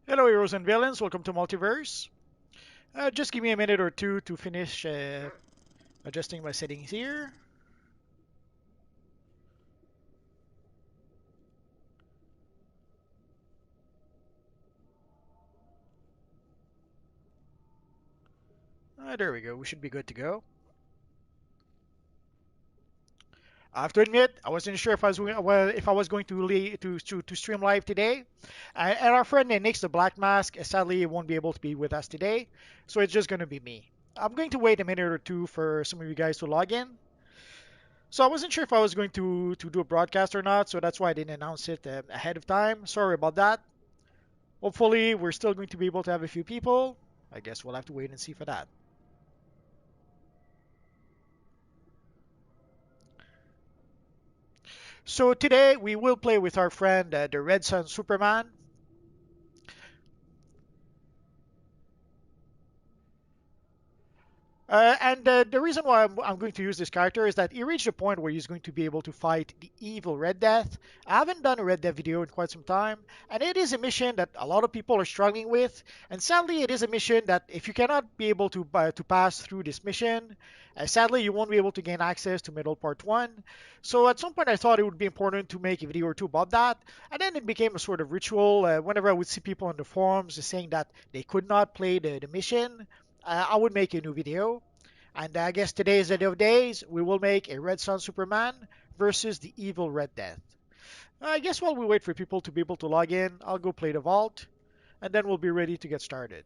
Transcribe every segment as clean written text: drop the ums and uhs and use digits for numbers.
Hello, heroes and villains. Welcome to Multiverse. Just give me a minute or two to finish adjusting my settings here. There we go. We should be good to go. I have to admit, I wasn't sure if if I was going to stream live today. And our friend Nick's the Black Mask sadly won't be able to be with us today, so it's just going to be me. I'm going to wait a minute or two for some of you guys to log in. So I wasn't sure if I was going to do a broadcast or not, so that's why I didn't announce it ahead of time. Sorry about that. Hopefully, we're still going to be able to have a few people. I guess we'll have to wait and see for that. So today we will play with our friend the Red Sun Superman. And the reason why I'm going to use this character is that he reached a point where he's going to be able to fight the evil Red Death. I haven't done a Red Death video in quite some time, and it is a mission that a lot of people are struggling with. And sadly, it is a mission that if you cannot be able to pass through this mission, sadly you won't be able to gain access to Middle Part 1. So at some point I thought it would be important to make a video or two about that, and then it became a sort of ritual. Whenever I would see people on the forums saying that they could not play the mission, I would make a new video. And I guess today is the day of days. We will make a Red Sun Superman versus the evil Red Death. I guess while we wait for people to be able to log in, I'll go play the vault, and then we'll be ready to get started.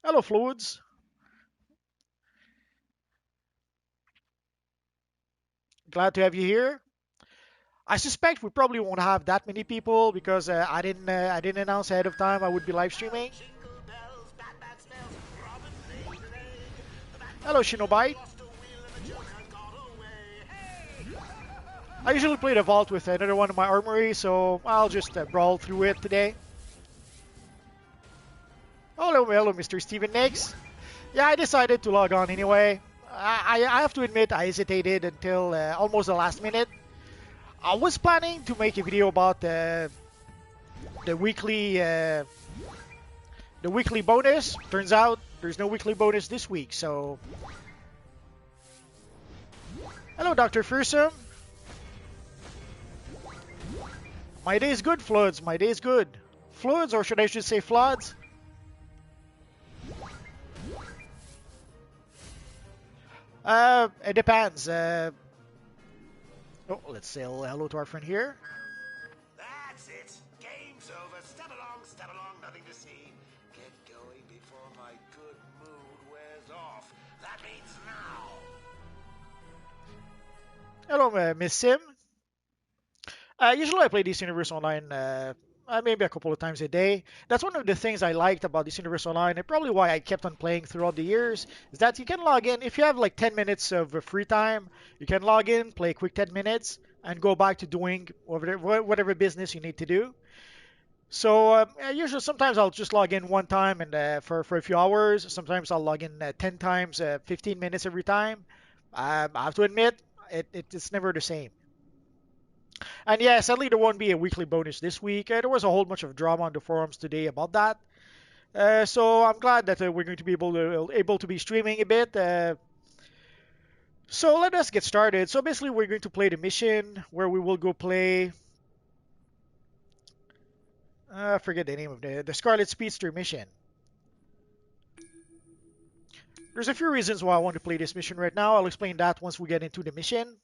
Hello, Fluids. Glad to have you here. I suspect we probably won't have that many people because I didn't announce ahead of time I would be live streaming. Hello, Shinobite. I usually play the vault with another one of my armory, so I'll just brawl through it today. Hello, Mr. Steven Nix. Yeah, I decided to log on anyway. I have to admit I hesitated until almost the last minute. I was planning to make a video about the weekly uh, the weekly bonus. Turns out there's no weekly bonus this week, so hello, Dr. Fearsome. My day is good, Floods. My day is good. Floods, or should I say Floods? It depends. Oh, let's say hello to our friend here. That's it. Game's over. Step along, nothing to see. Get going before my good mood wears off. That means now. Hello, Miss Sim. Usually I play this universe online maybe a couple of times a day. That's one of the things I liked about this universe online, and probably why I kept on playing throughout the years, is that you can log in. If you have like 10 minutes of free time, you can log in, play a quick 10 minutes, and go back to doing whatever business you need to do. So usually sometimes I'll just log in one time and for a few hours. Sometimes I'll log in 10 times, 15 minutes every time. I have to admit, it's never the same. And yeah, sadly there won't be a weekly bonus this week. There was a whole bunch of drama on the forums today about that. So I'm glad that we're going to be able to be streaming a bit. So let us get started. So basically, we're going to play the mission where we will go play. I forget the name of the Scarlet Speedster mission. There's a few reasons why I want to play this mission right now. I'll explain that once we get into the mission.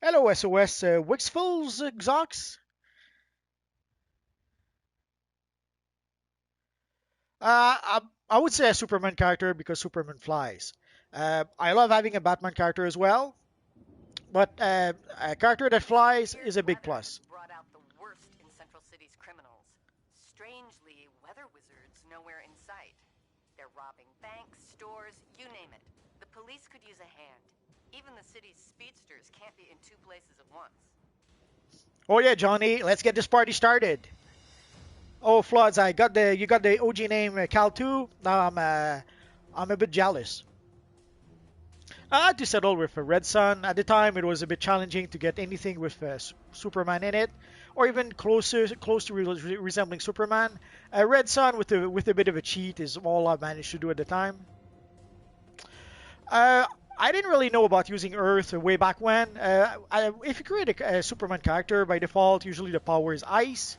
Hello, SOS Wixfuls Xox. I would say a Superman character because Superman flies. I love having a Batman character as well, but a character that flies is a big Weather plus. brought out the worst in Central City's criminals. Strangely, weather wizards nowhere in sight. They're robbing banks, stores, you name it. The police could use a hand. Even the city's speedsters can't be in two places at once. Oh yeah, Johnny, let's get this party started. Oh, Floods, you got the OG name Cal too. Now I'm a bit jealous. I had to settle with Red Sun. At the time, it was a bit challenging to get anything with Superman in it. or even close to resembling Superman. Red Sun with a bit of a cheat is all I managed to do at the time. I didn't really know about using Earth way back when. If you create a Superman character, by default, usually the power is ice.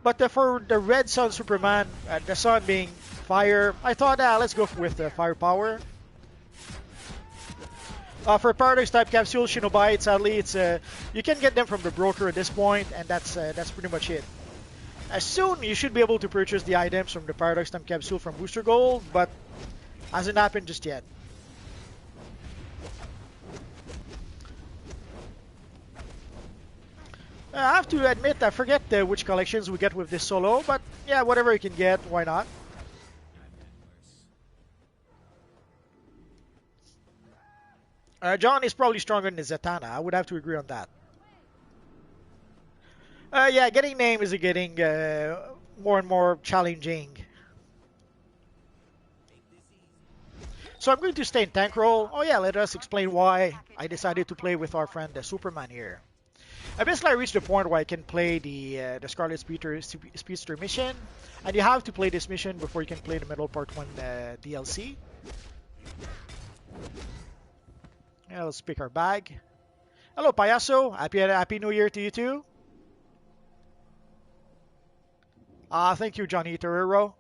But for the Red Sun Superman, the sun being fire, I thought, let's go with firepower. For Paradox type capsule, Shinobite, sadly, you can get them from the broker at this point, and that's pretty much it. Soon, you should be able to purchase the items from the Paradox type capsule from Booster Gold, but hasn't happened just yet. I have to admit, I forget which collections we get with this solo, but yeah, whatever you can get, why not? John is probably stronger than Zatanna. I would have to agree on that. Yeah, getting name is getting more and more challenging. So I'm going to stay in tank role. Oh yeah, let us explain why I decided to play with our friend Superman here. Basically, I reached the point where I can play the Scarlet Speedster mission, and you have to play this mission before you can play the Metal Part 1 DLC. Yeah, let's pick our bag. Hello, Payaso. Happy New Year to you too. Thank you, Johnny Torero.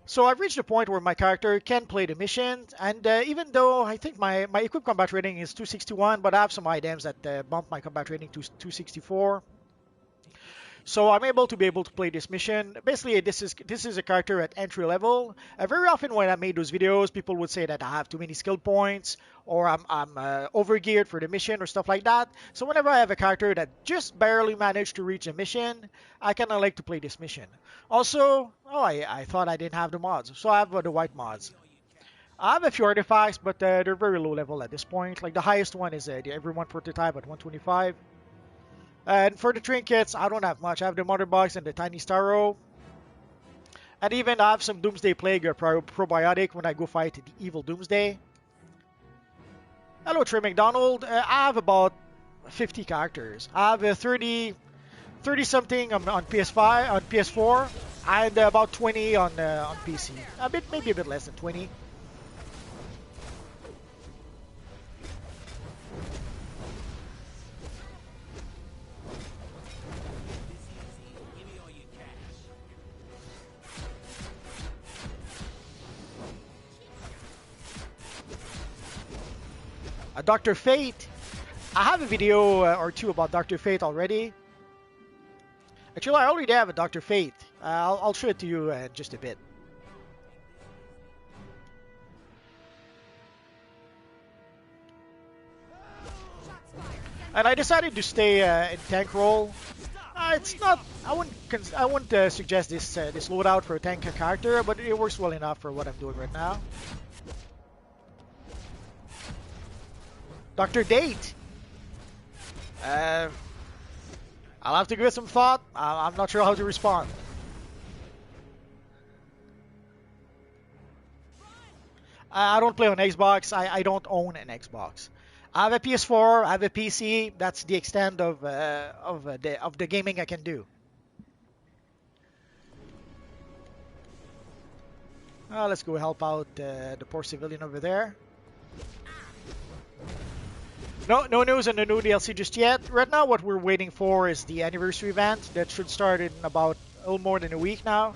So I've reached the point where my character can play the mission, and even though I think my equipped combat rating is 261, but I have some items that bump my combat rating to 264. So I'm able to play this mission. Basically, this is a character at entry level. Very often when I made those videos, people would say that I have too many skill points, or I'm overgeared for the mission, or stuff like that. So whenever I have a character that just barely managed to reach a mission, I kind of like to play this mission. Also, I thought I didn't have the mods, so I have the white mods. I have a few artifacts, but they're very low level at this point. Like the highest one is the Everyone prototype at 125. And for the trinkets, I don't have much. I have the Mother Box and the Tiny Starro. And even I have some Doomsday Plague probiotic when I go fight the evil Doomsday. Hello, Trey McDonald. I have about 50 characters. I have 30 something on PS5, on PS4, and about 20 on PC. Maybe a bit less than 20. Dr. Fate. I have a video or two about Dr. Fate already. Actually, I already have a Dr. Fate. I'll show it to you in just a bit. And I decided to stay in tank role. It's not. I wouldn't suggest this loadout for a tank character, but it works well enough for what I'm doing right now. Dr. Date. I'll have to give it some thought. I'm not sure how to respond. I don't play on Xbox. I don't own an Xbox. I have a PS4. I have a PC. That's the extent of the gaming I can do. Let's go help out the poor civilian over there. No news on the new DLC just yet. Right now, what we're waiting for is the anniversary event that should start in about a little more than a week now.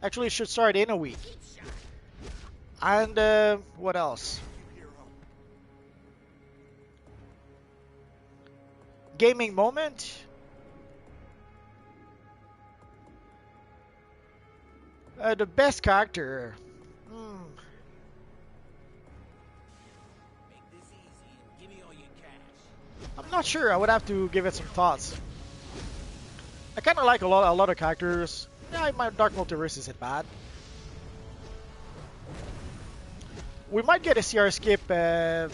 Actually, it should start in a week. And what else? Gaming moment. The best character. I'm not sure. I would have to give it some thoughts. I kind of like a lot of characters. Yeah, my Dark Multiverse isn't bad. We might get a CR skip in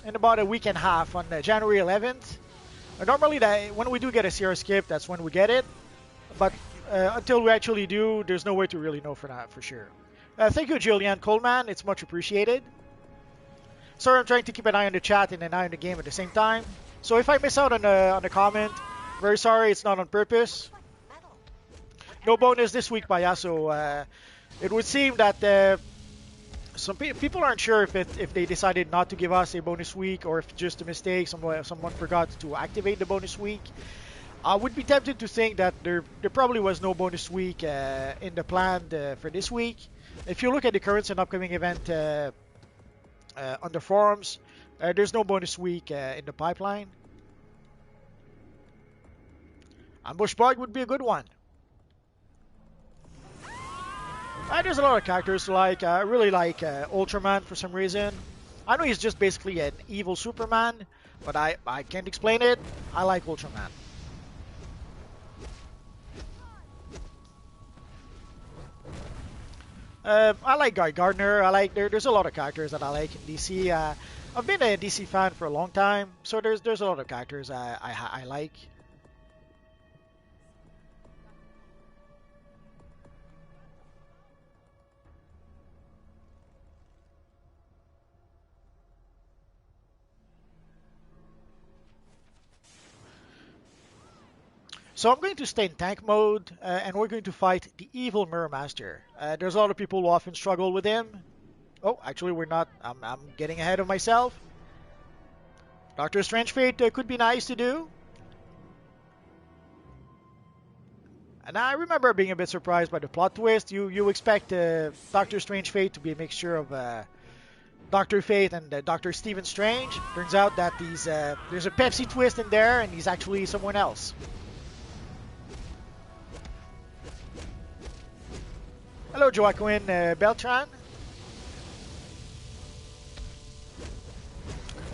about a week and a half on January 11th. Normally, when we do get a CR skip, that's when we get it. But until we actually do, there's no way to really know for that for sure. Thank you, Julian Coleman. It's much appreciated. Sorry, I'm trying to keep an eye on the chat and an eye on the game at the same time. So if I miss out on a comment, very sorry, it's not on purpose. No bonus this week, Paya, so it would seem that some people aren't sure if they decided not to give us a bonus week or if just a mistake, someone forgot to activate the bonus week. I would be tempted to think that there probably was no bonus week in the plan for this week. If you look at the current and upcoming event on the forums, there's no bonus week in the pipeline. Ambush Bug would be a good one. There's a lot of characters like. I really like Ultraman for some reason. I know he's just basically an evil Superman, but I can't explain it. I like Ultraman. I like Guy Gardner. I like there's a lot of characters that I like in DC. I've been a DC fan for a long time, so there's a lot of characters I like. So I'm going to stay in tank mode, and we're going to fight the evil Mirror Master. There's a lot of people who often struggle with him. Oh, actually we're not. I'm getting ahead of myself. Doctor Strange Fate could be nice to do. And I remember being a bit surprised by the plot twist. You expect Doctor Strange Fate to be a mixture of Doctor Fate and Doctor Stephen Strange. Turns out that there's a Pepsi twist in there, and he's actually someone else. Hello, Joaquin Beltran.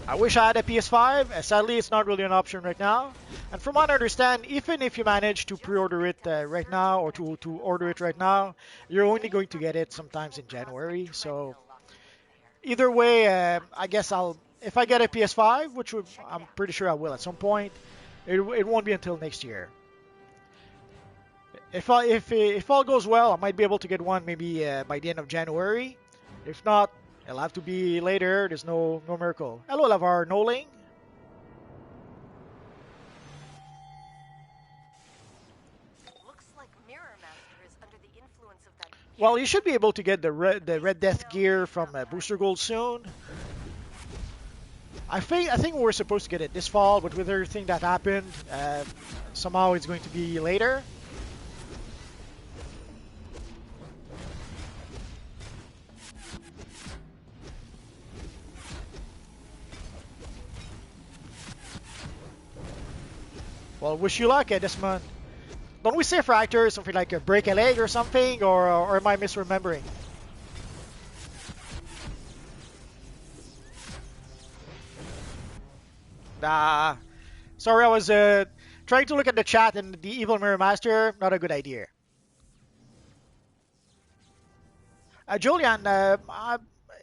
I wish I had a PS5. Sadly, it's not really an option right now. And from what I understand, even if you manage to pre-order it right now or to order it right now, you're only going to get it sometimes in January. So either way, I guess if I get a PS5, which I'm pretty sure I will at some point, it won't be until next year. If all goes well, I might be able to get one maybe by the end of January. If not, it'll have to be later. There's no miracle. Hello, Lavar Noling. Looks like Mirror Master is under the influence of that. Well, you should be able to get the Red Death gear from Booster Gold soon. I think we were supposed to get it this fall, but with everything that happened, somehow it's going to be later. Well, wish you luck, Desmond. Don't we say fracture something like a break a leg or something, or am I misremembering? Nah. Sorry, I was trying to look at the chat and the evil Mirror Master. Not a good idea. Julian,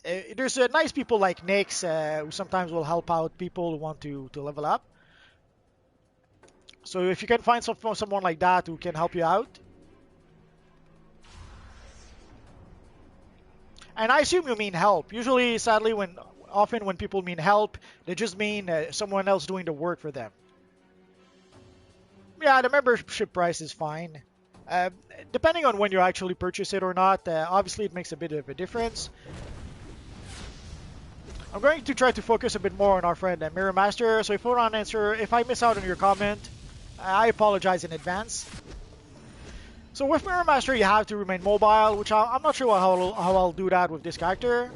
there's nice people like Nix who sometimes will help out people who want to level up. So if you can find someone like that who can help you out. And I assume you mean help. Usually, sadly, often when people mean help, they just mean someone else doing the work for them. Yeah, the membership price is fine. Depending on when you actually purchase it or not, obviously it makes a bit of a difference. I'm going to try to focus a bit more on our friend Mirror Master. So if I miss out on your comment, I apologize in advance. So with Mirror Master, you have to remain mobile, which I'm not sure how I'll do that with this character.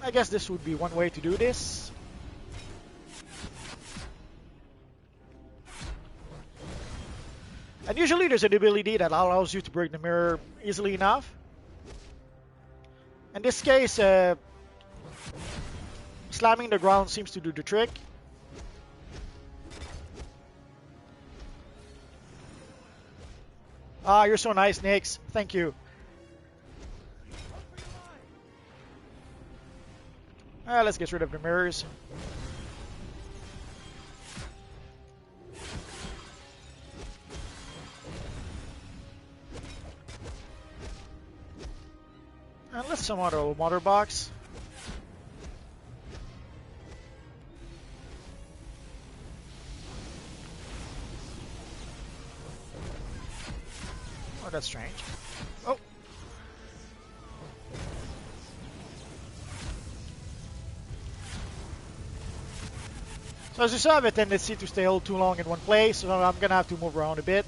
I guess this would be one way to do this. And usually there's an ability that allows you to break the mirror easily enough. In this case, slamming the ground seems to do the trick. Ah, you're so nice, Nix. Thank you. Let's get rid of the mirrors. And let's summon our water box. Oh, that's strange. Oh. So as you saw, I have a tendency to stay all too long in one place, so I'm gonna have to move around a bit.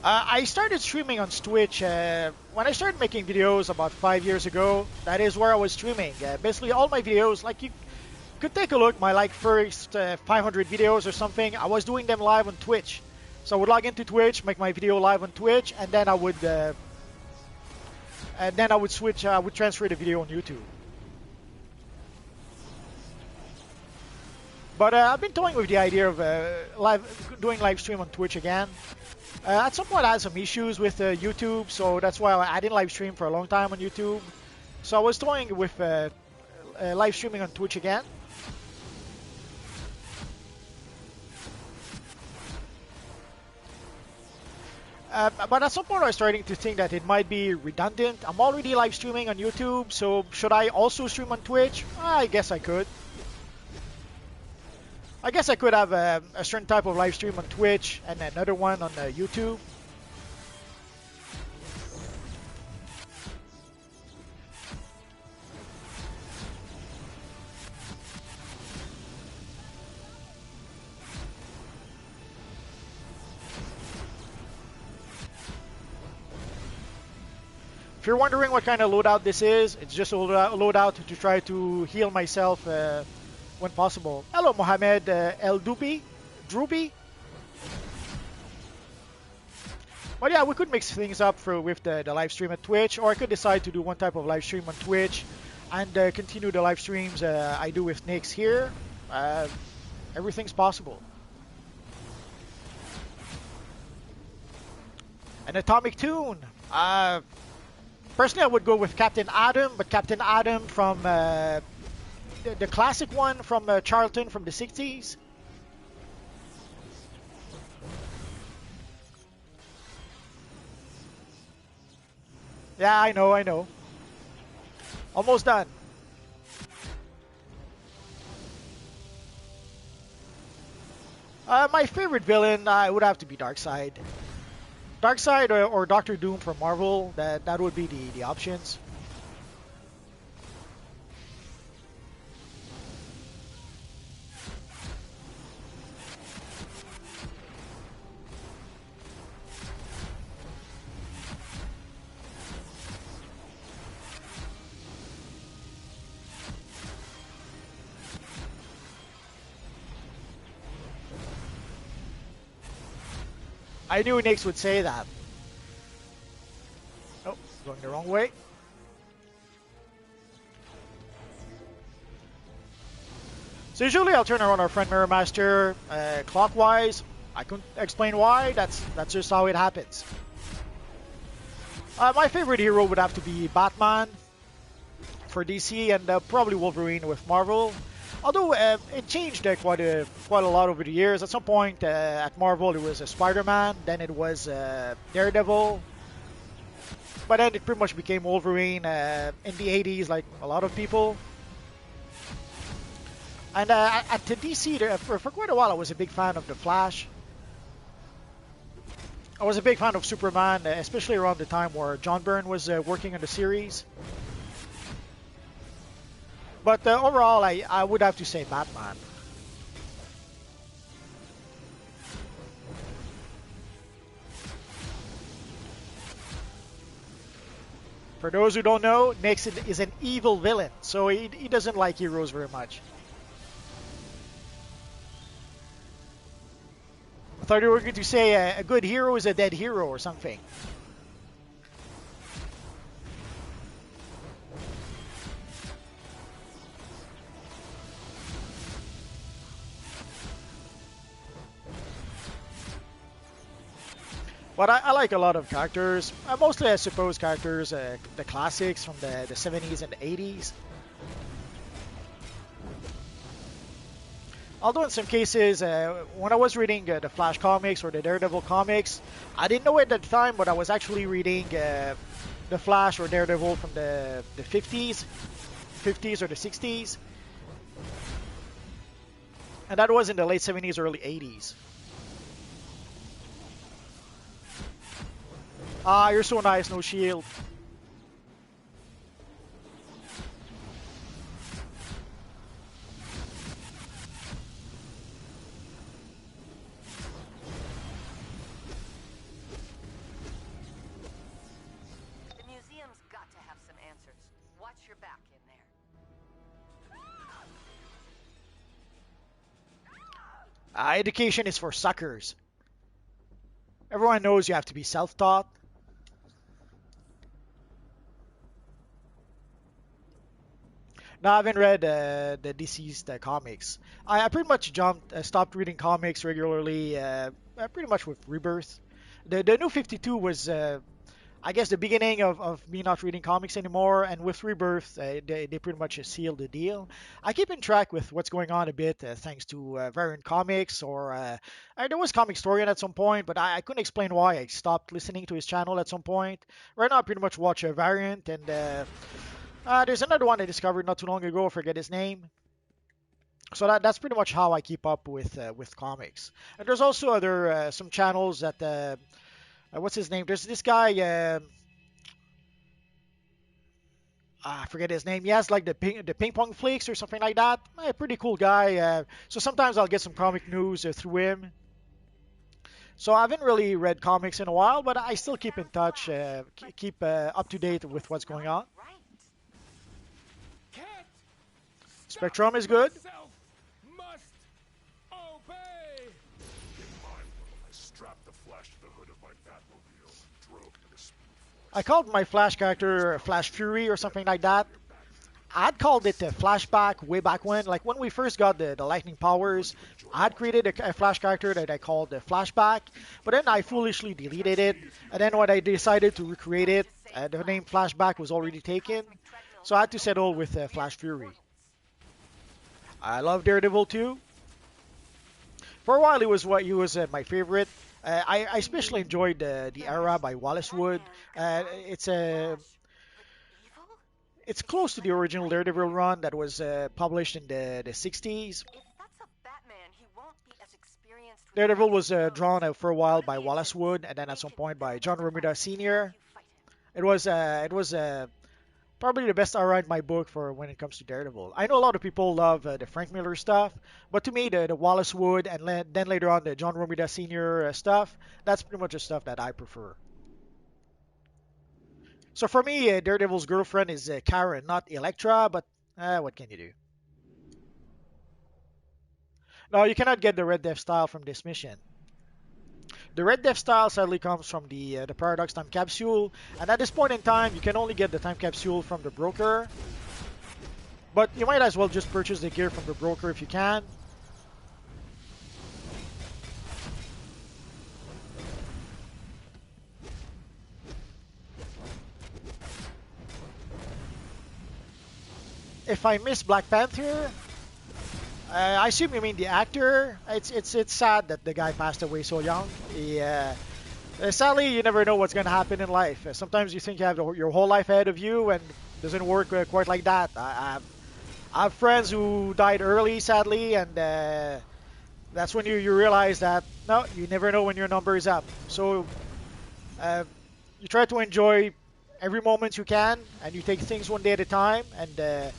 I started streaming on Twitch when I started making videos about 5 years ago. That is where I was streaming. Basically, all my videos, like you could take a look, my like first 500 videos or something, I was doing them live on Twitch. So I would log into Twitch, make my video live on Twitch, and then I would switch. I would transfer the video on YouTube. But I've been toying with the idea of doing live stream on Twitch again. At some point I had some issues with YouTube, so that's why I didn't live stream for a long time on YouTube. So I was toying with live streaming on Twitch again. But at some point I was starting to think that it might be redundant. I'm already live streaming on YouTube, so should I also stream on Twitch? I guess I could. I guess I could have a certain type of live stream on Twitch and another one on YouTube. If you're wondering what kind of loadout this is, it's just a loadout to try to heal myself when possible. Hello, Mohammed El Drubi. But yeah, we could mix things up with the live stream at Twitch, or I could decide to do one type of live stream on Twitch and continue the live streams I do with Nix here. Everything's possible. An Atomic Tune. Personally, I would go with Captain Atom, but Captain Atom from the classic one from Charlton from the 60s. Yeah, I know. Almost done. My favorite villain would have to be Darkseid. Darkseid or Doctor Doom from Marvel, that would be the options. I knew Nix would say that. Oh, going the wrong way. So usually I'll turn around our friend Mirror Master clockwise. I couldn't explain why. That's just how it happens. My favorite hero would have to be Batman for DC and probably Wolverine with Marvel. Although it changed quite a lot over the years. At some point at Marvel it was Spider-Man, then it was Daredevil, but then it pretty much became Wolverine in the 80s, like a lot of people. And at the DC, for quite a while I was a big fan of The Flash. I was a big fan of Superman, especially around the time where John Byrne was working on the series. But overall, I would have to say Batman. For those who don't know, Nix is an evil villain, so he doesn't like heroes very much. I thought you were going to say a good hero is a dead hero or something. But I like a lot of characters. Mostly, I suppose, characters, the classics from the 70s and the 80s. Although in some cases, when I was reading the Flash comics or the Daredevil comics, I didn't know it at the time, but I was actually reading the Flash or Daredevil from the 50s or the 60s. And that was in the late 70s, early 80s. Ah, you're so nice, no shield. The museum's got to have some answers. Watch your back in there. Education is for suckers. Everyone knows you have to be self-taught. No, I haven't read the deceased comics. I pretty much stopped reading comics regularly, pretty much with Rebirth. The New 52 was, I guess, the beginning of me not reading comics anymore, and with Rebirth, they pretty much sealed the deal. I keep in track with what's going on a bit, thanks to Variant Comics, or there was Comic Historian at some point, but I couldn't explain why I stopped listening to his channel at some point. Right now, I pretty much watch Variant, and there's another one I discovered not too long ago. I forget his name. So that's pretty much how I keep up with comics. And there's also other some channels that what's his name? There's this guy. I forget his name. He has like the ping pong flakes or something like that. Pretty cool guy. So sometimes I'll get some comic news through him. So I haven't really read comics in a while, but I still keep in touch, keep up to date with what's going on. Spectrum is good. I called my Flash character Flash Fury or something like that. I'd called it Flashback way back when. Like when we first got the lightning powers, I'd created a Flash character that I called Flashback, but then I foolishly deleted it. And then when I decided to recreate it, the name Flashback was already taken. So I had to settle with Flash Fury. I love Daredevil too. For a while, he was my favorite. I especially enjoyed the era by Wallace Wood. It's close to the original Daredevil run that was published in the 60s. Daredevil was drawn out for a while by Wallace Wood, and then at some point by John Romita Sr. It was probably the best era in my book for when it comes to Daredevil. I know a lot of people love the Frank Miller stuff, but to me, the Wallace Wood and then later on the John Romita Sr. Stuff, that's pretty much the stuff that I prefer. So for me, Daredevil's girlfriend is Karen, not Elektra, but what can you do? No, you cannot get the Red Death style from this mission. The Red Death style sadly comes from the Paradox Time Capsule, and at this point in time, you can only get the Time Capsule from the broker. But you might as well just purchase the gear from the broker if you can. If I miss Black Panther, I assume you mean the actor. It's sad that the guy passed away so young. Sadly, you never know what's going to happen in life. Sometimes you think you have your whole life ahead of you, and it doesn't work quite like that. I have friends who died early, sadly, and that's when you realize that, no, you never know when your number is up. So you try to enjoy every moment you can, and you take things one day at a time, and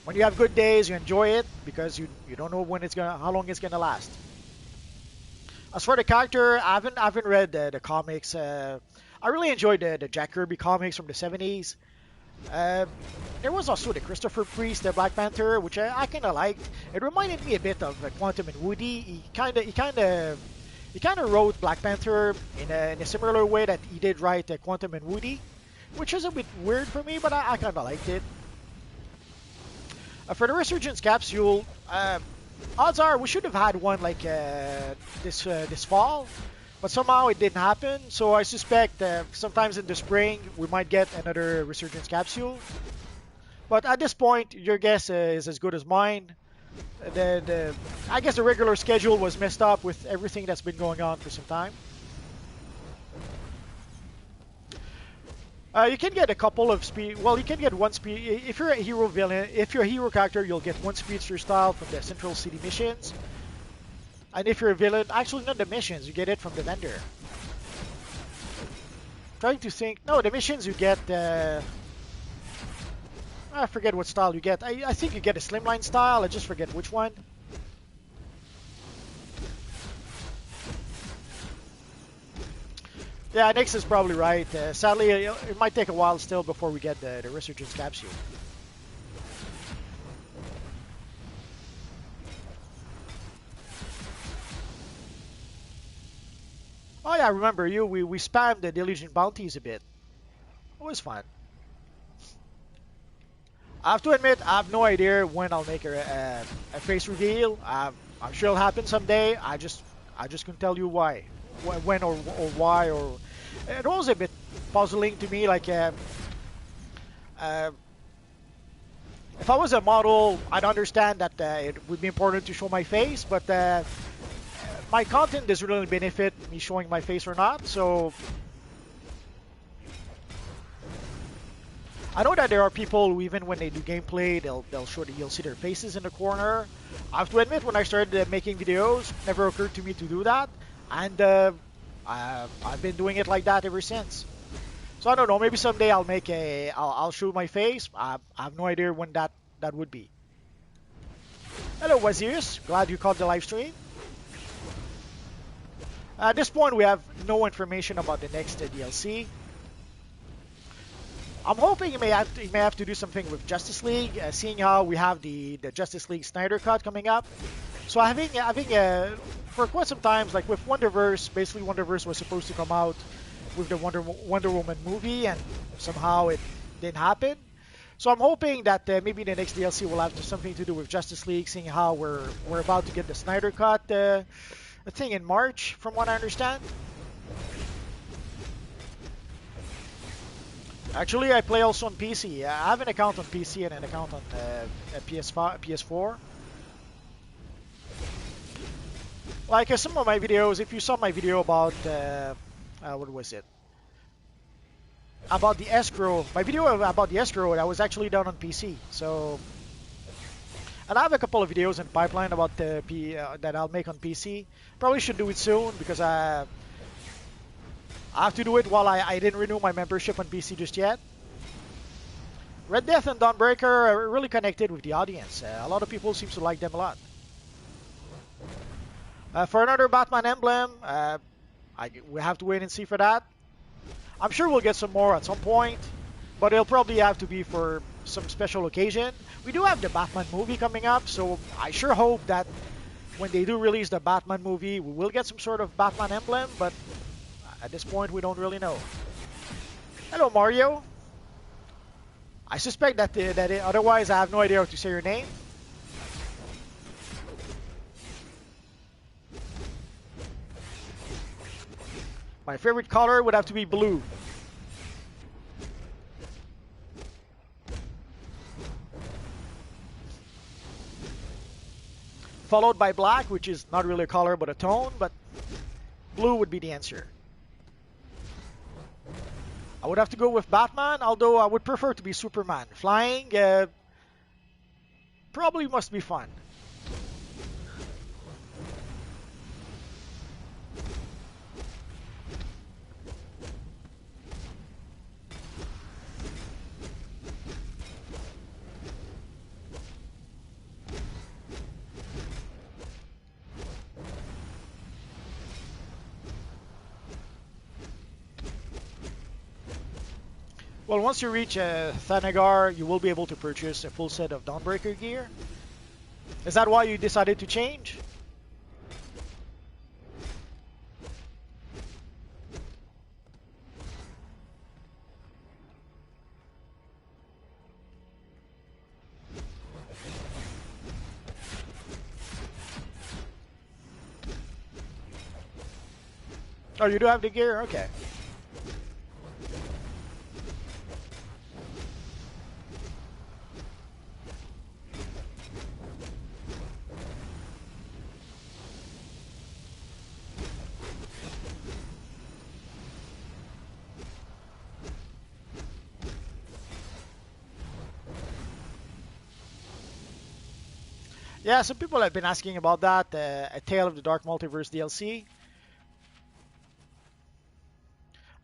when you have good days, you enjoy it because you don't know how long it's gonna last. As for the character, I haven't read the comics. I really enjoyed the Jack Kirby comics from the 70s. There was also the Christopher Priest, the Black Panther, which I kind of liked. It reminded me a bit of Quantum and Woody. He kind of wrote Black Panther in a similar way that he did write Quantum and Woody, which is a bit weird for me, but I kind of liked it. For the Resurgence Capsule, odds are we should have had one like this fall, but somehow it didn't happen. So I suspect sometimes in the spring we might get another Resurgence Capsule. But at this point, your guess is as good as mine. I guess the regular schedule was messed up with everything that's been going on for some time. You can get a couple of speed. Well, you can get one speed. If you're a hero villain, if you're a hero character, you'll get one speedster style from the Central City missions. And if you're a villain, actually not the missions, you get it from the vendor. trying to think. No, the missions you get. I forget what style you get. I think you get a slimline style. I just forget which one. Yeah, Nix is probably right. Sadly, it might take a while still before we get the Resurgence capsule. Oh yeah, I remember you. We spammed the Delusion bounties a bit. It was fun. I have to admit, I have no idea when I'll make a face reveal. I'm sure it'll happen someday. I just couldn't tell you why, when or why. Or it was a bit puzzling to me. Like, if I was a model, I'd understand that it would be important to show my face, but my content doesn't really benefit me showing my face or not. So I know that there are people who, even when they do gameplay, they'll show that you'll see their faces in the corner. I have to admit, when I started making videos, it never occurred to me to do that, and I've been doing it like that ever since. So I don't know. Maybe someday I'll show my face. I have no idea when that would be. Hello, Waziris. Glad you caught the live stream. At this point, we have no information about the next DLC. I'm hoping he may have to do something with Justice League, seeing how we have the Justice League Snyder Cut coming up. So having for quite some times, like with Wonderverse, basically Wonderverse was supposed to come out with the Wonder Woman movie, and somehow it didn't happen. So I'm hoping that maybe the next DLC will have something to do with Justice League, seeing how we're about to get the Snyder Cut, I think in March, from what I understand. Actually, I play also on PC. I have an account on PC and an account on PS4. Like some of my videos, if you saw my video about what was it? About the escrow. My video about the escrow, that was actually done on PC. So, and I have a couple of videos in pipeline about that I'll make on PC. Probably should do it soon because I have to do it while I didn't renew my membership on PC just yet. Red Death and Dawnbreaker are really connected with the audience. A lot of people seem to like them a lot. For another Batman emblem, we have to wait and see for that. I'm sure we'll get some more at some point, but it'll probably have to be for some special occasion. We do have the Batman movie coming up, so I sure hope that when they do release the Batman movie, we will get some sort of Batman emblem, but at this point, we don't really know. Hello, Mario. I suspect that otherwise I have no idea how to say your name. My favorite color would have to be blue. Followed by black, which is not really a color but a tone, but blue would be the answer. I would have to go with Batman, although I would prefer to be Superman. Flying probably must be fun. Well, once you reach Thanagar, you will be able to purchase a full set of Dawnbreaker gear. Is that why you decided to change? Oh, you do have the gear? Okay. Yeah, some people have been asking about that, A Tale of the Dark Multiverse DLC.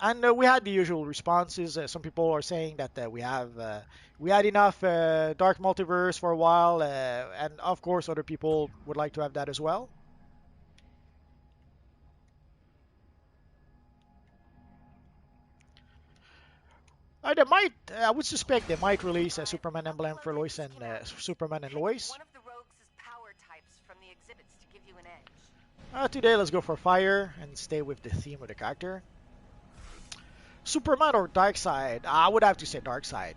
And we had the usual responses. Some people are saying that we had enough Dark Multiverse for a while, and of course, other people would like to have that as well. They might. I would suspect they might release a Superman emblem for Lois and Superman and Lois. One of the rogues' power types from the exhibits to give you an edge. Today, let's go for fire and stay with the theme of the character. Superman or Darkseid? I would have to say Darkseid.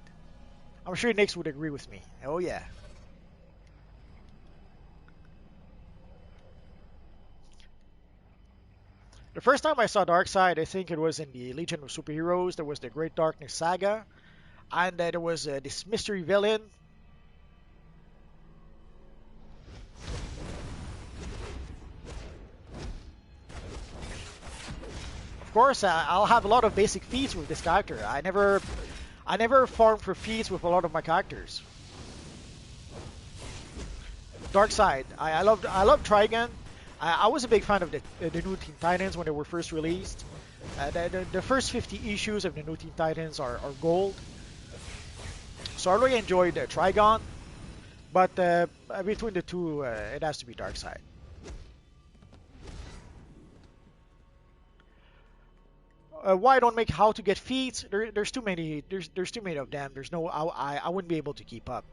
I'm sure Nix would agree with me. Oh yeah. The first time I saw Darkseid, I think it was in the Legion of Superheroes. There was the Great Darkness Saga, and there was this mystery villain. Of course, I'll have a lot of basic feats with this character. I never farm for feats with a lot of my characters. Darkseid. I love Trigon. I was a big fan of the new Teen Titans when they were first released. The first 50 issues of the new Teen Titans are gold. So I really enjoyed Trigon, but between the two, it has to be Darkseid. Why don't make how to get feats? There's too many. There's too many of them. There's no. I wouldn't be able to keep up.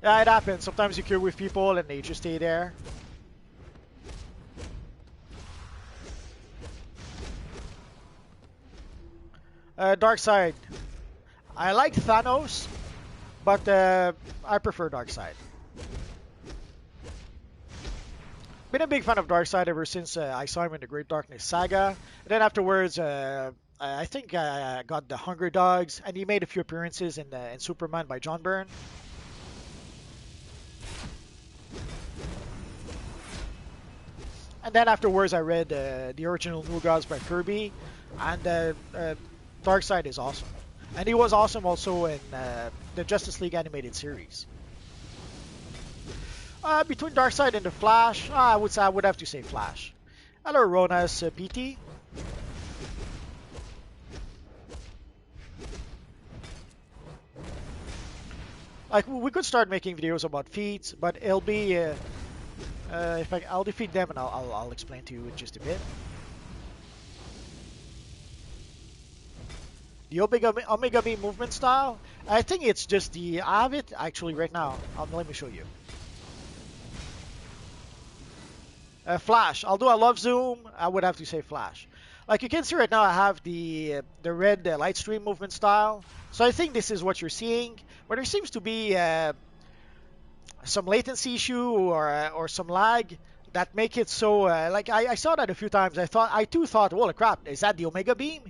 Yeah, it happens. Sometimes you queue with people and they just stay there. Darkseid. I like Thanos, but I prefer Darkseid. Been a big fan of Darkseid ever since I saw him in the Great Darkness Saga. And then afterwards, I think I got the Hunger Dogs, and he made a few appearances in Superman by John Byrne. And then afterwards, I read the original New Gods by Kirby, and Darkseid is awesome. And he was awesome also in the Justice League animated series. Between Darkseid and the Flash, I would have to say Flash. Hello, Ronas PT. Like we could start making videos about feats, but it'll be I'll defeat them and I'll explain to you in just a bit. The Omega Beam movement style, I think it's just the. I have it actually right now. Let me show you. Flash. Although I love Zoom, I would have to say Flash. Like you can see right now, I have the red light stream movement style. So I think this is what you're seeing. But there seems to be some latency issue or some lag that make it so. Like I saw that a few times. I too thought, holy crap, is that the Omega Beam?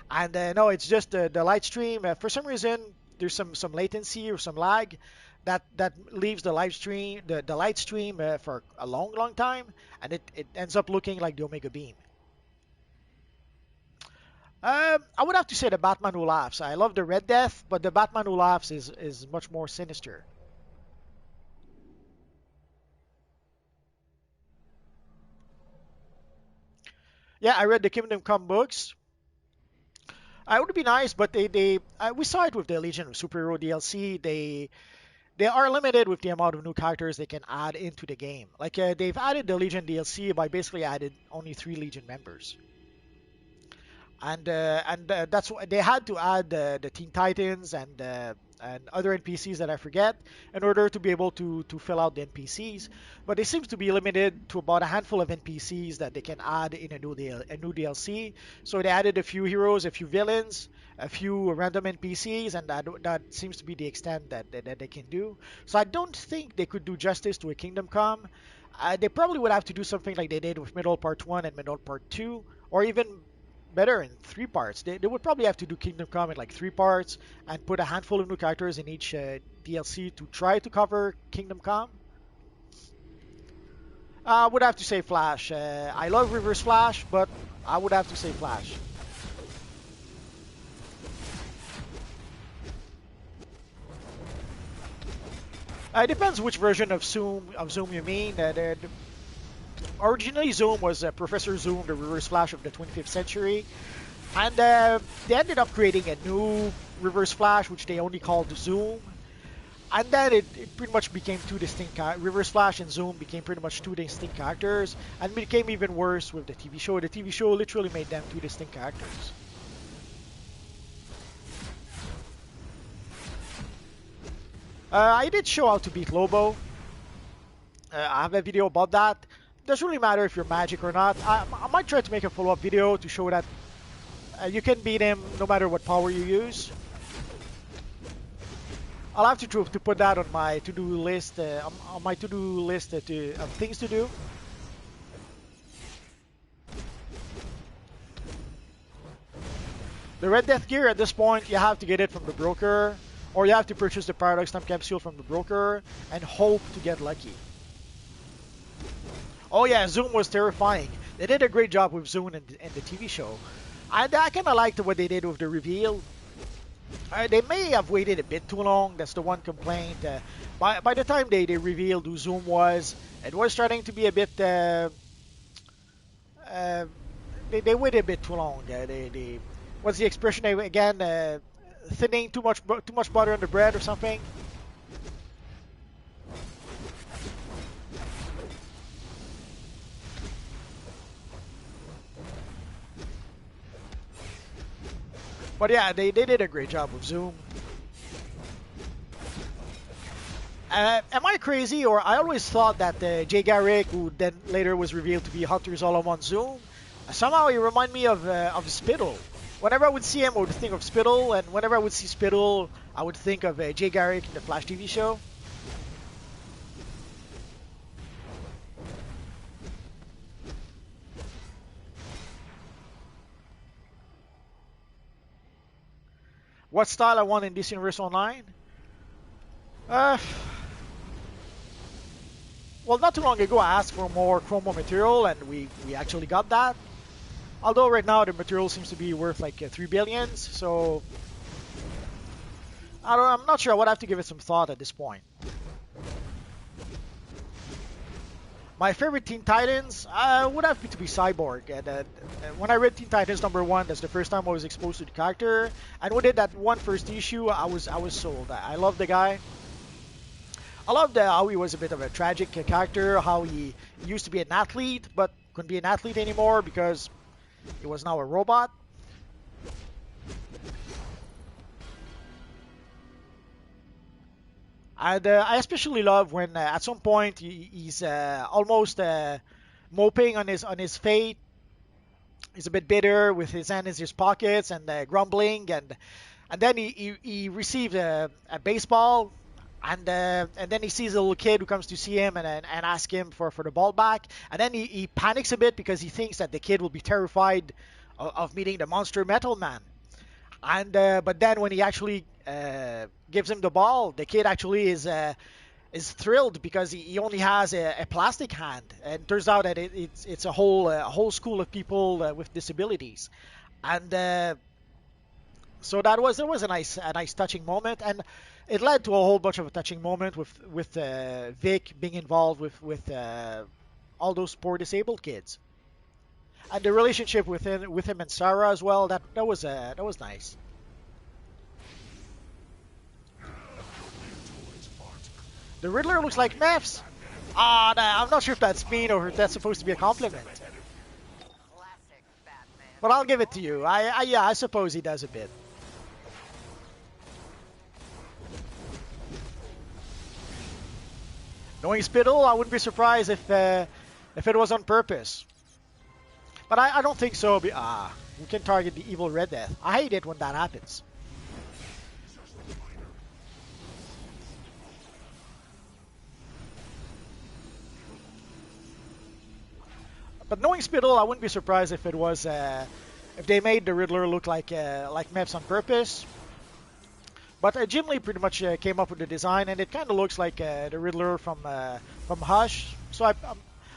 And no, it's just the light stream. For some reason, there's some latency or some lag that leaves the live stream the light stream for a long time, and it ends up looking like the Omega Beam. I would have to say the Batman Who Laughs. I love the Red Death, but the Batman Who Laughs is much more sinister. Yeah, I read the Kingdom Come books. It would be nice, but we saw it with the Legion of Superhero DLC. They are limited with the amount of new characters they can add into the game. Like they've added the Legion DLC by basically added only 3 Legion members. And that's why they had to add the Teen Titans and other NPCs that I forget in order to be able to fill out the NPCs. But it seems to be limited to about a handful of NPCs that they can add in a new DLC. So they added a few heroes, a few villains, a few random NPCs, and that seems to be the extent that they can do. So I don't think they could do justice to a Kingdom Come. They probably would have to do something like they did with Middle Part 1 and Middle Part 2, or even better in 3 parts. They would probably have to do Kingdom Come in like 3 parts and put a handful of new characters in each DLC to try to cover Kingdom Come. I would have to say Flash. I love Reverse Flash, but I would have to say Flash. It depends which version of Zoom you mean. Originally, Zoom was Professor Zoom, the Reverse Flash of the 25th century, and they ended up creating a new Reverse Flash, which they only called Zoom. And then it pretty much became two distinct Reverse Flash and Zoom became pretty much two distinct characters, and it became even worse with the TV show. The TV show literally made them two distinct characters. I did show how to beat Lobo. I have a video about that. It doesn't really matter if you're magic or not. I might try to make a follow-up video to show that you can beat him no matter what power you use. I'll have to put that on my to-do list. On my to-do list of things to do. The Red Death gear at this point, you have to get it from the broker, or you have to purchase the Paradox Time Capsule from the broker and hope to get lucky. Oh yeah, Zoom was terrifying. They did a great job with Zoom in the TV show. And I kind of liked what they did with the reveal. They may have waited a bit too long. That's the one complaint. By the time they revealed who Zoom was, it was starting to be a bit. They waited a bit too long. What's the expression again? Thinning too much butter on the bread or something. But yeah, they did a great job with Zoom. Am I crazy, or I always thought that Jay Garrick, who then later was revealed to be Hunter Zolomon Zoom, somehow he reminded me of Spittle. Whenever I would see him, I would think of Spittle, and whenever I would see Spittle, I would think of Jay Garrick in the Flash TV show. What style I want in this universe online? Well, not too long ago I asked for more chromo material, and we actually got that. Although right now the material seems to be worth like 3 billions, so I'm not sure. I would have to give it some thought at this point. My favorite Teen Titans would have to be Cyborg. And when I read Teen Titans #1, that's the first time I was exposed to the character. And when I did that one first issue, I was sold. I love the guy. I loved how he was a bit of a tragic character, how he used to be an athlete, but couldn't be an athlete anymore because he was now a robot. And I especially love when at some point he's almost moping on his fate. He's a bit bitter with his hand in his pockets and grumbling, and then he received a baseball, and then he sees a little kid who comes to see him and ask him for the ball back, and then he panics a bit because he thinks that the kid will be terrified of meeting the monster Metal Man. And but then when he actually gives him the ball, the kid actually is thrilled because he only has a plastic hand, and it turns out that it's a whole school of people with disabilities, and so that was a nice touching moment, and it led to a whole bunch of a touching moment with Vic being involved with all those poor disabled kids. And the relationship with him and Sarah as well, that was nice. The Riddler looks like Mepps. Ah, nah, I'm not sure if that's mean or if that's supposed to be a compliment. But I'll give it to you. Yeah, I suppose he does a bit. Knowing Spittle, I wouldn't be surprised if it was on purpose. But I don't think so. We can target the evil Red Death. I hate it when that happens. But knowing Spittle, I wouldn't be surprised if it was if they made the Riddler look like Mepps on purpose. But Jim Lee pretty much came up with the design, and it kind of looks like the Riddler from Hush. So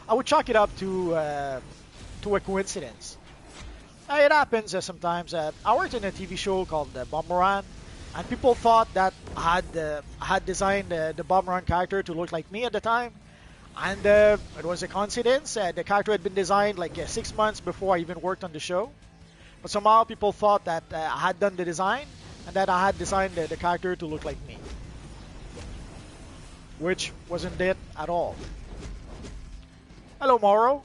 I would chalk it up to a coincidence. It happens sometimes. I worked in a TV show called Bomberan, And people thought that I had designed the Bomb Run character to look like me at the time. And it was a coincidence. The character had been designed like 6 months before I even worked on the show. But somehow people thought that I had done the design and that I had designed the character to look like me. Which wasn't it at all. Hello, Moro.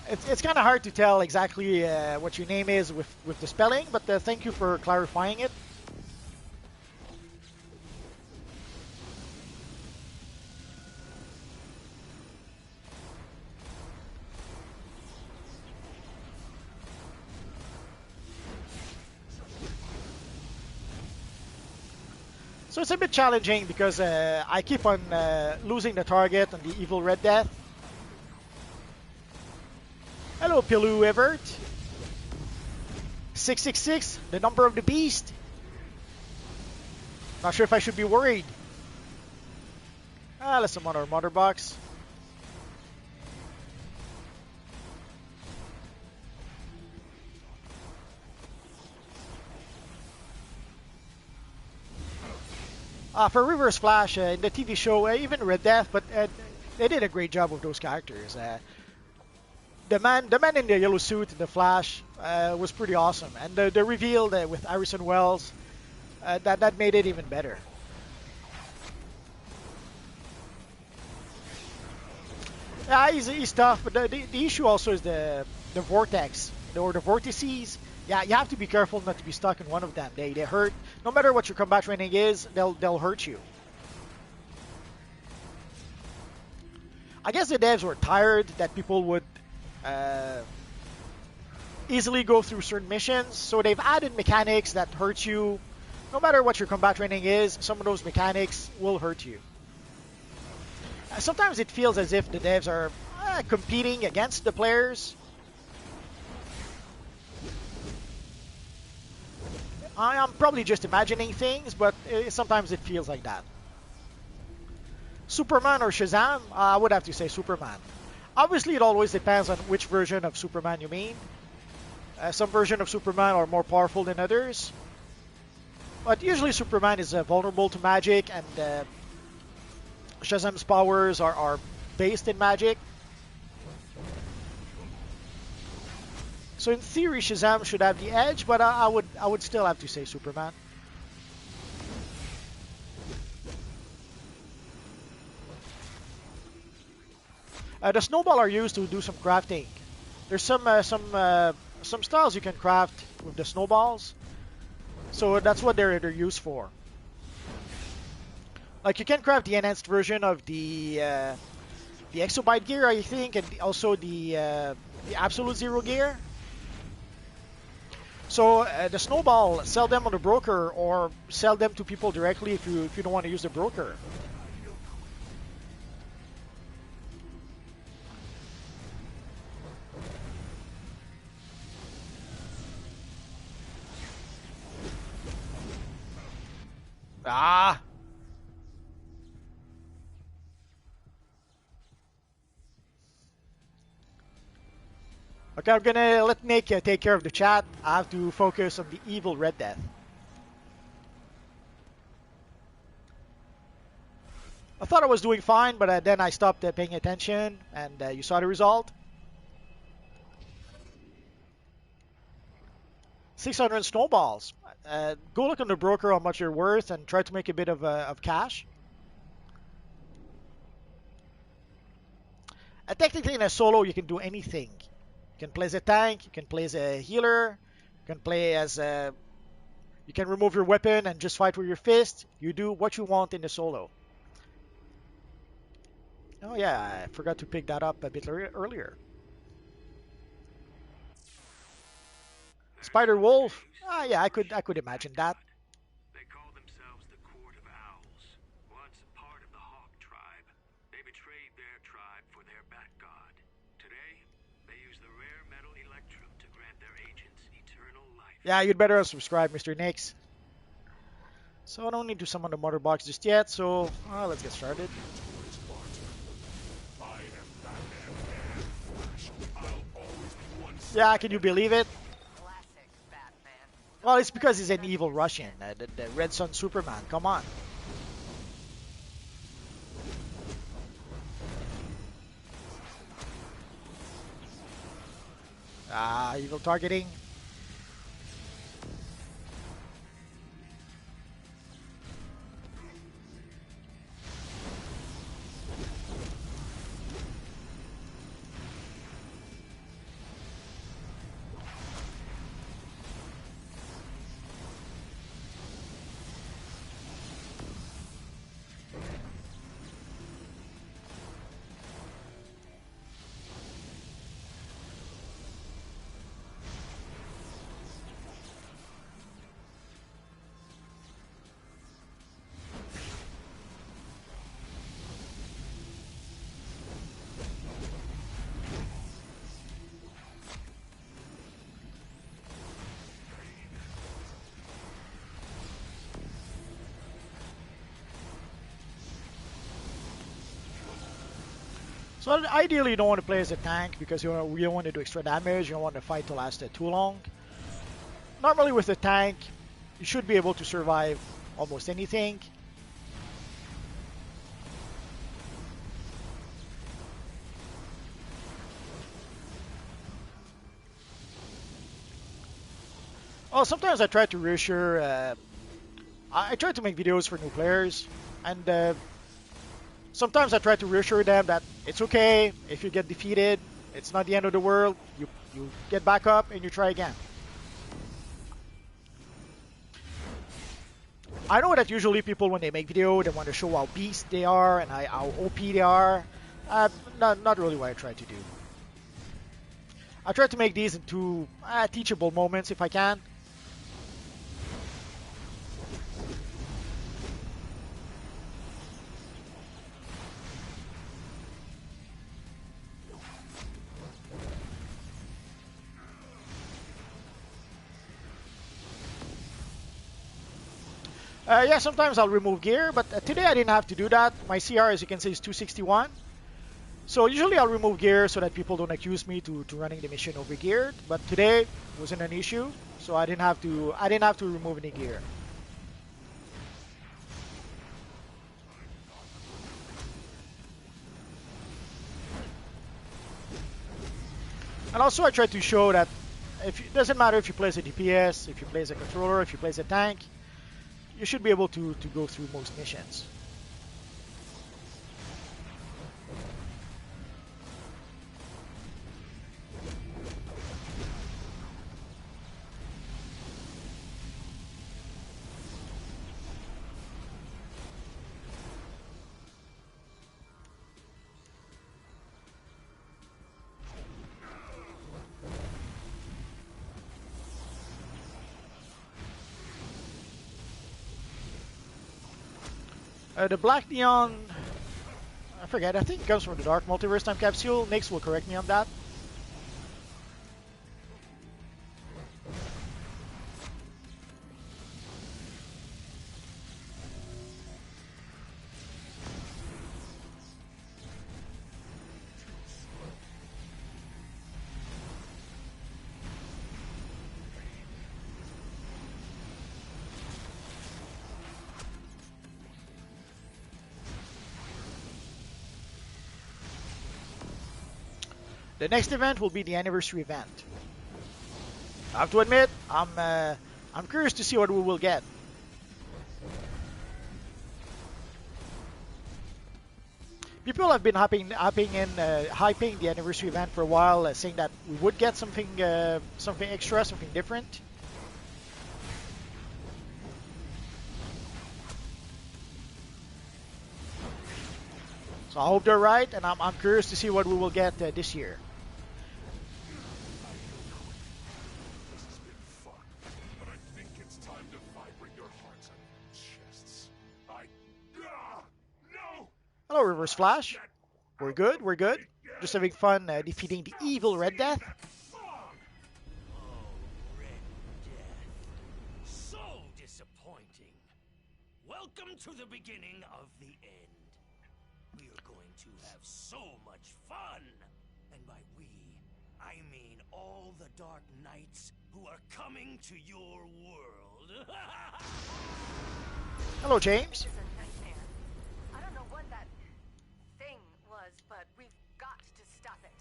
It's kind of hard to tell exactly what your name is with the spelling, but thank you for clarifying it. So it's a bit challenging because I keep on losing the target on the evil Red Death. Hello, Pilu Everett. 666, the number of the beast. Not sure if I should be worried. Let's summon our mother box. For Reverse Flash in the TV show, even Red Death, but they did a great job with those characters. The man in the yellow suit in the Flash was pretty awesome, and the reveal with Harrison Wells that made it even better. Yeah, he's tough, but the issue also is the vortex or the vortices. Yeah, you have to be careful not to be stuck in one of them. They hurt. No matter what your combat training is, they'll hurt you. I guess the devs were tired that people would easily go through certain missions, so they've added mechanics that hurt you. No matter what your combat training is, some of those mechanics will hurt you. Sometimes it feels as if the devs are competing against the players. I'm probably just imagining things, but sometimes it feels like that. Superman or Shazam? I would have to say Superman. Obviously, it always depends on which version of Superman you mean. Some versions of Superman are more powerful than others. But usually Superman is vulnerable to magic, and Shazam's powers are based in magic. So in theory, Shazam should have the edge, but I would still have to say Superman. The snowball are used to do some crafting. There's some styles you can craft with the snowballs, so that's what they're used for. Like you can craft the enhanced version of the exobyte gear, I think, and also the absolute zero gear. So the snowball, sell them on the broker or sell them to people directly if you don't want to use the broker. Ah! Okay, I'm gonna let Nick take care of the chat. I have to focus on the evil Red Death. I thought I was doing fine, but then I stopped paying attention, and you saw the result. 600 snowballs. Go look on the broker how much you're worth and try to make a bit of cash. Technically in a solo you can do anything. You can play as a tank, you can play as a healer, you can play as a... You can remove your weapon and just fight with your fist. You do what you want in the solo. Oh yeah, I forgot to pick that up a bit earlier. Spider Wolf? Ah yeah, I could imagine that. They call themselves the Court of Owls. Once a part of the Hawk tribe, they betrayed their tribe for their bat god. Today, they use the rare metal electrum to grant their agents eternal life. Yeah, you'd better subscribe, Mr. Nix. So I don't need to summon the mother box just yet, so let's get started. Yeah, can you believe it? Classic Batman. Well, it's because he's an evil Russian, the Red Sun Superman. Come on. Ah, evil targeting. So ideally, you don't want to play as a tank because you don't want to do extra damage. You don't want the fight to last too long. Normally, with a tank, you should be able to survive almost anything. Oh, sometimes I try to reassure. I try to make videos for new players, and sometimes I try to reassure them that it's okay if you get defeated. It's not the end of the world. You get back up and you try again. I know that usually people, when they make video, they want to show how beast they are and how OP they are. Not really what I try to do. I try to make these into teachable moments if I can. Yeah, sometimes I'll remove gear, but today I didn't have to do that. My CR, as you can see, is 261. So usually I'll remove gear so that people don't accuse me to running the mission over geared. But today wasn't an issue, so I didn't have to remove any gear. And also I try to show that it doesn't matter if you play as a DPS, if you play as a controller, if you play as a tank, you should be able to go through most missions. The black neon, I forget, I think it comes from the Dark Multiverse time capsule. Nix will correct me on that. The next event will be the anniversary event. I have to admit, I'm curious to see what we will get. People have been hyping the anniversary event for a while, saying that we would get something extra, something different. So I hope they're right, and I'm curious to see what we will get this year. Hello, Reverse Flash. We're good, we're good. Just having fun defeating the evil Red Death. Oh, Red Death. So disappointing. Welcome to the beginning of the end. We are going to have so much fun. And by we, I mean all the Dark Knights who are coming to your world. Hello, James. This is a nightmare. I don't know what that thing was, but we've got to stop it.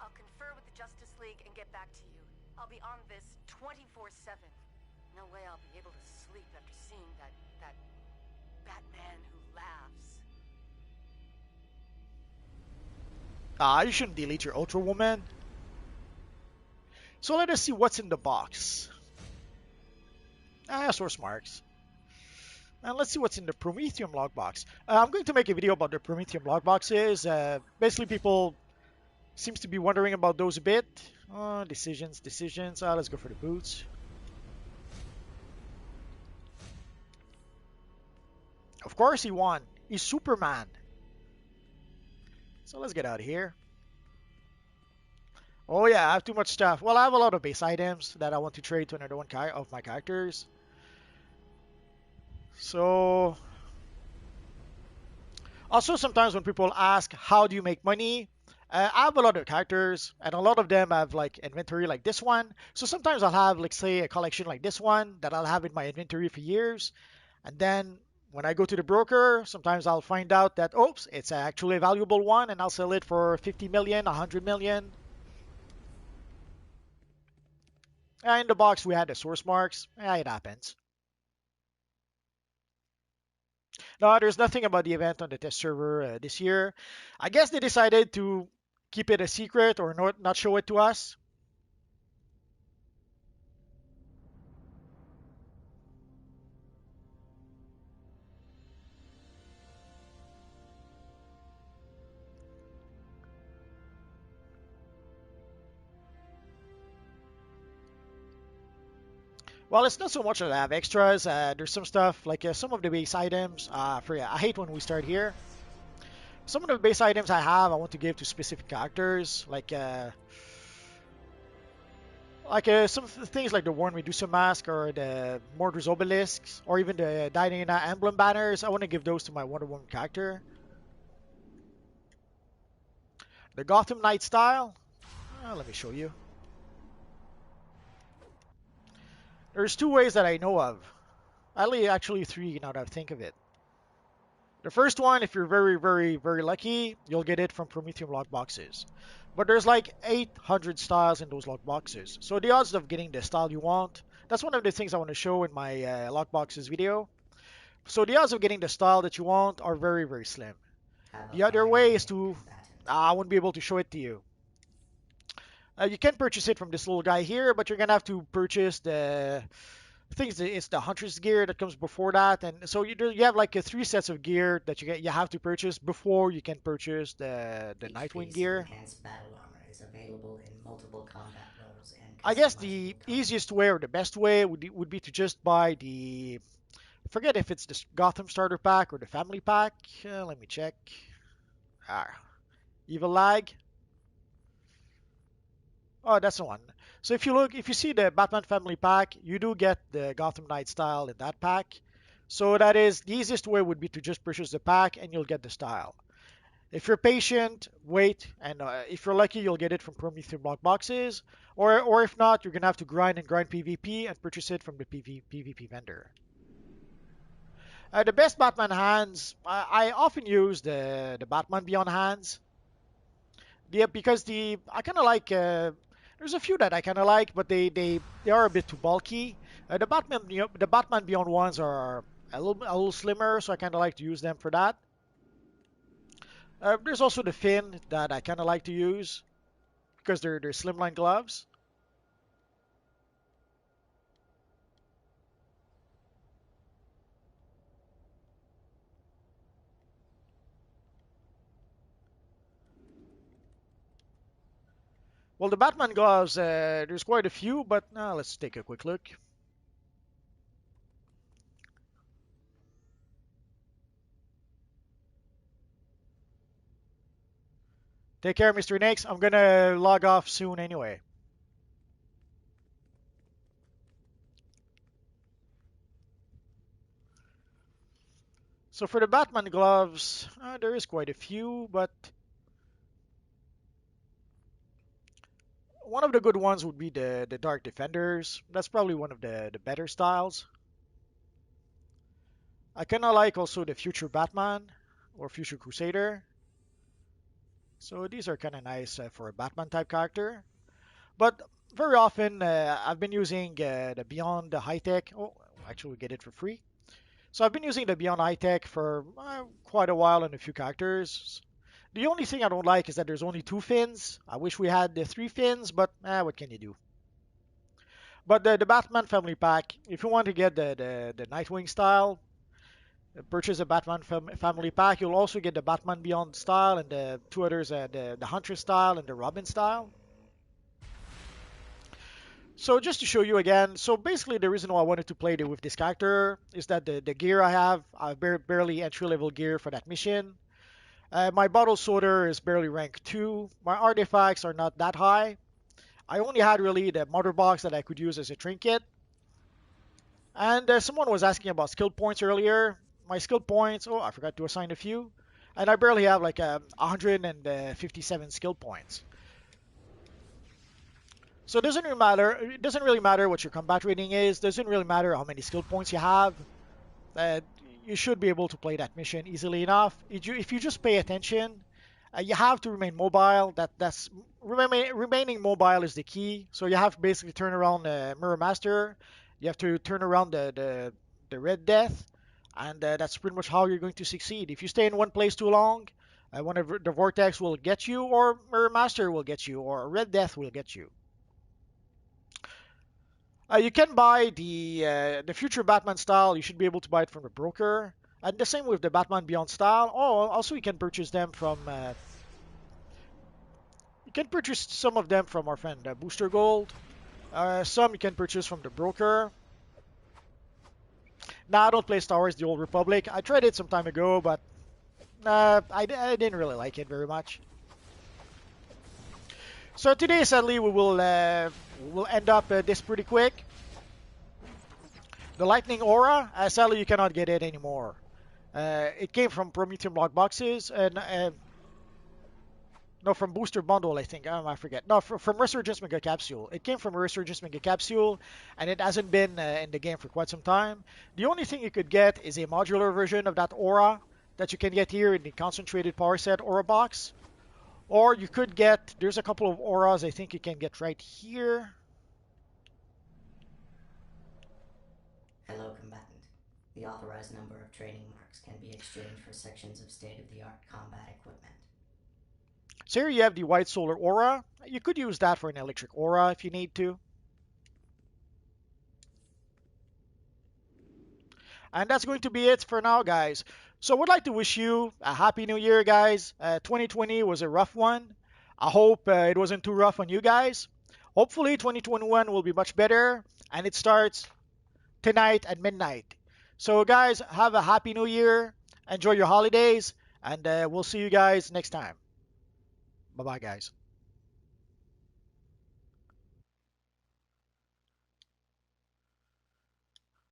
I'll confer with the Justice League and get back to you. I'll be on this 24/7. No way I'll be able to sleep after seeing that Batman who laughs. You shouldn't delete your Ultra Woman. So let us see what's in the box. Source marks. And let's see what's in the Prometheum logbox. I'm going to make a video about the Prometheum logboxes. Basically, people seems to be wondering about those a bit. Decisions. Let's go for the boots. Of course he won. He's Superman. So let's get out of here. Oh yeah, I have too much stuff. Well, I have a lot of base items that I want to trade to another one of my characters. So, also sometimes when people ask, how do you make money? I have a lot of characters, and a lot of them have like inventory like this one. So sometimes I'll have, like, say, a collection like this one that I'll have in my inventory for years. And then when I go to the broker, sometimes I'll find out that, oops, it's actually a valuable one, and I'll sell it for 50 million, 100 million. In the box, we had the source marks. It happens. No, there's nothing about the event on the test server this year. I guess they decided to keep it a secret or not show it to us. Well, it's not so much that I have extras. There's some stuff like some of the base items. I hate when we start here. Some of the base items I have, I want to give to specific characters, some things like the Worn Medusa mask or the Mordor's obelisks or even the Diana emblem banners. I want to give those to my Wonder Woman character. The Gotham Knight style. Let me show you. There's two ways that I know of. Actually three now that I think of it. The first one, if you're very, very, very lucky, you'll get it from Prometheum lockboxes. But there's like 800 styles in those lockboxes. So the odds of getting the style you want, that's one of the things I want to show in my lockboxes video. So the odds of getting the style that you want are very, very slim. The other way is to, I won't be able to show it to you. You can purchase it from this little guy here, but you're gonna have to purchase it's the hunter's gear that comes before that, and so you have like three sets of gear that you have to purchase before you can purchase the Each Nightwing piece of gear. enhanced battle armor is available in multiple combat roles and I guess customizable the colors. easiest way or the best way would be to just buy forget if it's the Gotham starter pack or the family pack. Let me check. Evil lag. Oh, that's the one. So if you see the Batman Family Pack, you do get the Gotham Knight style in that pack. So that is the easiest way would be to just purchase the pack and you'll get the style. If you're patient, wait, and if you're lucky, you'll get it from Prometheum block boxes. Or if not, you're gonna have to grind PvP and purchase it from the PvP vendor. The best Batman hands, I often use the Batman Beyond hands. Because I kind of like. There's a few that I kind of like, but they are a bit too bulky. The Batman Beyond ones are a little slimmer, so I kind of like to use them for that. There's also the Finn that I kind of like to use because they're slimline gloves. Well, the Batman gloves, there's quite a few, but let's take a quick look. Take care, Mr. Nix. I'm gonna log off soon anyway. So for the Batman gloves, there is quite a few, but One of the good ones would be the Dark Defenders. That's probably one of the better styles. I kind of like also the Future Batman or Future Crusader. So these are kind of nice for a Batman type character. But very often I've been using the Beyond the High Tech. Oh, actually, we get it for free. So I've been using the Beyond High Tech for quite a while on a few characters. The only thing I don't like is that there's only two fins. I wish we had the three fins, but what can you do? But the Batman Family Pack, if you want to get the Nightwing style, purchase a Batman Family Pack. You'll also get the Batman Beyond style and the two others, the Huntress style and the Robin style. So just to show you again, so basically the reason why I wanted to play with this character is that the gear I have barely entry level gear for that mission. My bottle sorter is barely rank 2. My artifacts are not that high. I only had really the mother box that I could use as a trinket. And someone was asking about skill points earlier. My skill points, oh, I forgot to assign a few. And I barely have like 157 skill points. So it doesn't really matter. It doesn't really matter what your combat rating is. Doesn't really matter how many skill points you have. Uh, you should be able to play that mission easily enough. If you just pay attention, you have to remain mobile. Remaining mobile is the key. So you have to basically turn around the Mirror Master. You have to turn around the Red Death, and that's pretty much how you're going to succeed. If you stay in one place too long, one of the Vortex will get you, or Mirror Master will get you, or Red Death will get you. You can buy the future Batman style. You should be able to buy it from a broker. And the same with the Batman Beyond style. Oh, also you can purchase them from. You can purchase some of them from our friend Booster Gold. Some you can purchase from the broker. Now I don't play Star Wars: The Old Republic. I tried it some time ago, but I didn't really like it very much. So today, sadly, we'll end up this pretty quick. The Lightning Aura, sadly, you cannot get it anymore. It came from Prometheum lock boxes and no, from Booster Bundle, I think. I forget. No, from Resurgence Mega Capsule. It came from Resurgence Mega Capsule, and it hasn't been in the game for quite some time. The only thing you could get is a modular version of that aura that you can get here in the Concentrated Power Set Aura box. Or you could get, there's a couple of auras I think you can get right here. Hello, combatant. The authorized number of training marks can be exchanged for sections of state-of-the-art combat equipment. So here you have the White Solar Aura. You could use that for an electric aura if you need to. And that's going to be it for now, guys. So I would like to wish you a Happy New Year, guys. 2020 was a rough one. I hope it wasn't too rough on you guys. Hopefully 2021 will be much better, and it starts tonight at midnight. So guys, have a Happy New Year. Enjoy your holidays, and we'll see you guys next time. Bye-bye, guys.